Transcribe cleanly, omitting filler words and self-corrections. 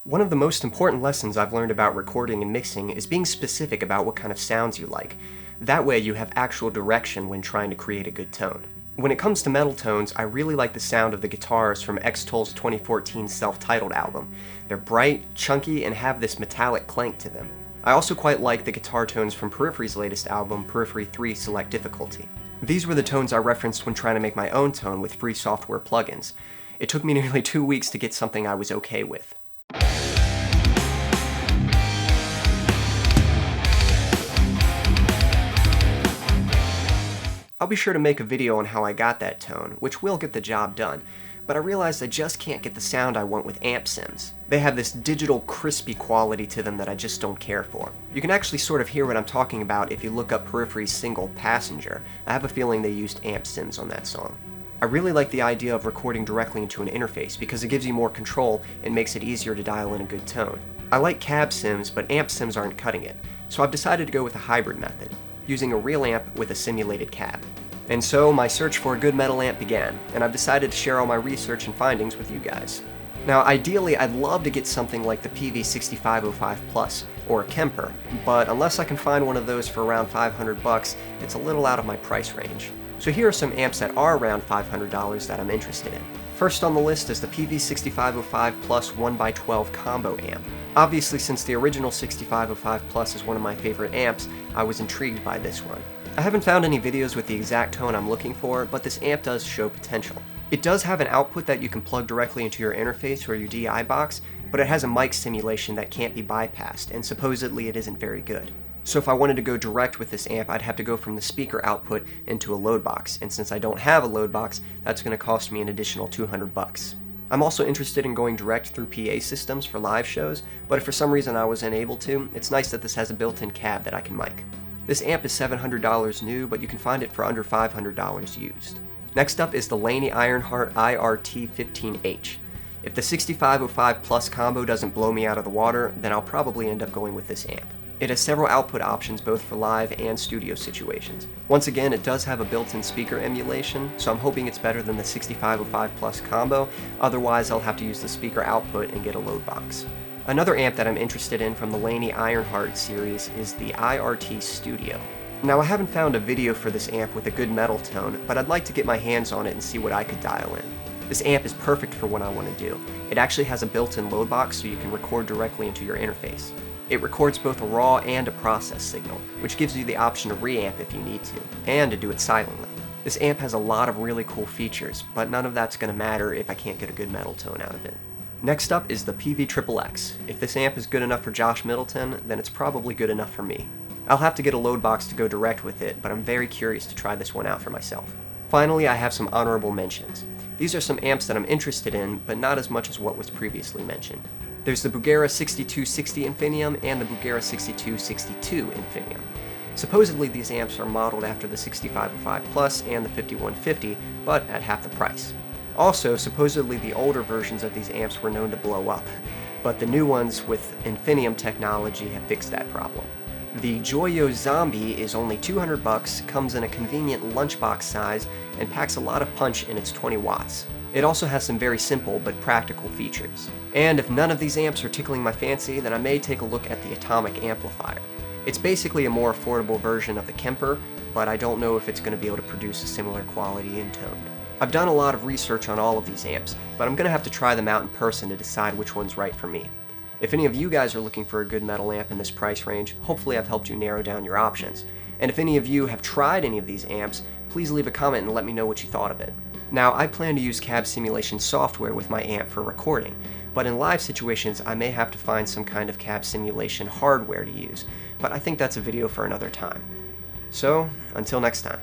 One of the most important lessons I've learned about recording and mixing is being specific about what kind of sounds you like. That way you have actual direction when trying to create a good tone. When it comes to metal tones, I really like the sound of the guitars from X-Toll's 2014 self-titled album. They're bright, chunky, and have this metallic clank to them. I also quite like the guitar tones from Periphery's latest album, Periphery 3 Select Difficulty. These were the tones I referenced when trying to make my own tone with free software plugins. It took me nearly 2 weeks to get something I was okay with. I'll be sure to make a video on how I got that tone, which will get the job done, but I realized I just can't get the sound I want with amp sims. They have this digital crispy quality to them that I just don't care for. You can actually sort of hear what I'm talking about if you look up Periphery's single Passenger. I have a feeling they used amp sims on that song. I really like the idea of recording directly into an interface because it gives you more control and makes it easier to dial in a good tone. I like cab sims, but amp sims aren't cutting it, so I've decided to go with a hybrid method, using a real amp with a simulated cab. And so my search for a good metal amp began, and I've decided to share all my research and findings with you guys. Now ideally I'd love to get something like the PV6505 Plus, or a Kemper, but unless I can find one of those for around $500, it's a little out of my price range. So here are some amps that are around $500 that I'm interested in. First on the list is the PV6505 Plus 1x12 combo amp. Obviously, since the original 6505 Plus is one of my favorite amps, I was intrigued by this one. I haven't found any videos with the exact tone I'm looking for, but this amp does show potential. It does have an output that you can plug directly into your interface or your DI box, but it has a mic simulation that can't be bypassed, and supposedly it isn't very good. So if I wanted to go direct with this amp, I'd have to go from the speaker output into a load box, and since I don't have a load box, that's going to cost me an additional $200. I'm also interested in going direct through PA systems for live shows, but if for some reason I was unable to, it's nice that this has a built-in cab that I can mic. This amp is $700 new, but you can find it for under $500 used. Next up is the Laney Ironheart IRT-15H. If the 6505 Plus combo doesn't blow me out of the water, then I'll probably end up going with this amp. It has several output options both for live and studio situations. Once again, it does have a built-in speaker emulation, so I'm hoping it's better than the 6505 Plus combo, otherwise I'll have to use the speaker output and get a load box. Another amp that I'm interested in from the Laney Ironheart series is the IRT-Studio. Now I haven't found a video for this amp with a good metal tone, but I'd like to get my hands on it and see what I could dial in. This amp is perfect for what I want to do. It actually has a built-in load box so you can record directly into your interface. It records both a raw and a process signal, which gives you the option to reamp if you need to, and to do it silently. This amp has a lot of really cool features, but none of that's going to matter if I can't get a good metal tone out of it. Next up is the PV-XXX. If this amp is good enough for Josh Middleton, then it's probably good enough for me. I'll have to get a load box to go direct with it, but I'm very curious to try this one out for myself. Finally, I have some honorable mentions. These are some amps that I'm interested in, but not as much as what was previously mentioned. There's the Bugera 6260 Infinium and the Bugera 6262 Infinium. Supposedly these amps are modeled after the 6505 Plus and the 5150, but at half the price. Also, supposedly the older versions of these amps were known to blow up, but the new ones with Infinium technology have fixed that problem. The Joyo Zombie is only $200, comes in a convenient lunchbox size, and packs a lot of punch in its 20 watts. It also has some very simple but practical features. And if none of these amps are tickling my fancy, then I may take a look at the Atomic Amplifier. It's basically a more affordable version of the Kemper, but I don't know if it's going to be able to produce a similar quality in tone. I've done a lot of research on all of these amps, but I'm going to have to try them out in person to decide which one's right for me. If any of you guys are looking for a good metal amp in this price range, hopefully I've helped you narrow down your options. And if any of you have tried any of these amps, please leave a comment and let me know what you thought of it. Now, I plan to use cab simulation software with my amp for recording, but in live situations I may have to find some kind of cab simulation hardware to use, but I think that's a video for another time. So, until next time.